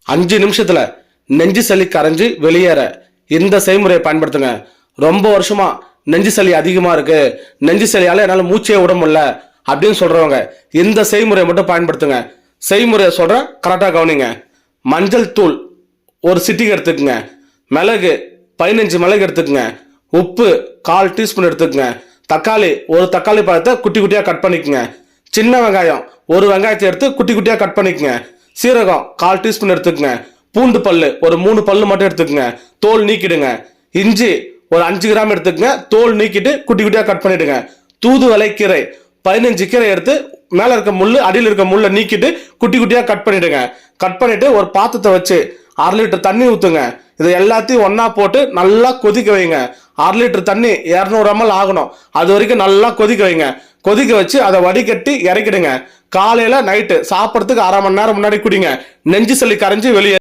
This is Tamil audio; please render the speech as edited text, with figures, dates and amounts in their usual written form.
5 நிமிஷத்துல நெஞ்சு சளி கரைஞ்சு வெளியேற இந்த செய்முறையை பயன்படுத்துங்க. ரொம்ப வருஷமா நெஞ்சு சளி அதிகமா இருக்கு, நெஞ்சு சளியால என்னால மூச்சே விட முடியல அப்படின்னு சொல்றவங்க இந்த செய்முறையை மட்டும் பயன்படுத்துங்க. செய்முறையை சொல்றேன், கரெக்டா கவனிங்க. மஞ்சள் தூள் 1 சிட்டிகை எடுத்துக்கங்க, மிளகு 15 மிளகு எடுத்துக்கங்க, உப்பு 1/4 டீஸ்பூன் எடுத்துக்கங்க, தக்காளி 1 தக்காளி பழத்தை குட்டி குட்டியா கட் பண்ணிக்கங்க, சின்ன வெங்காயம் 1 வெங்காயத்தை எடுத்து குட்டி குட்டியா கட் பண்ணிக்கங்க, சீரகம் 1/4 டீஸ்பூன் எடுத்துக்கங்க, பூண்டு பல்லு ஒரு 3 பல்லு மட்டும் எடுத்துக்கங்க, தோல் நீக்கிடுங்க. இஞ்சி ஒரு 5 கிராம் எடுத்துக்கங்க, தோல் நீக்கிட்டு குட்டி குட்டியா கட் பண்ணிடுங்க. தூதுவளை கீரை 15 கீரை எடுத்து மேல இருக்க முள்ளு அடியில் இருக்க முள்ளை நீக்கிட்டு குட்டி குட்டியா கட் பண்ணிடுங்க. கட் பண்ணிட்டு ஒரு பாத்திரத்தை வச்சு 1/2 லிட்டர் தண்ணி ஊத்துங்க. இதை எல்லாத்தையும் ஒன்னா போட்டு நல்லா கொதிக்க வைங்க. 1/2 லிட்டர் தண்ணி 200 ml ஆகணும், அது வரைக்கும் நல்லா கொதிக்க வைங்க. கொதிக்க வச்சு அதை வடிகட்டி இறக்கிடுங்க. காலையில நைட்டு சாப்பிட்றதுக்கு 1/2 மணி நேரம் முன்னாடி குடிங்க. நெஞ்சு சளி கரைஞ்சு வெளியே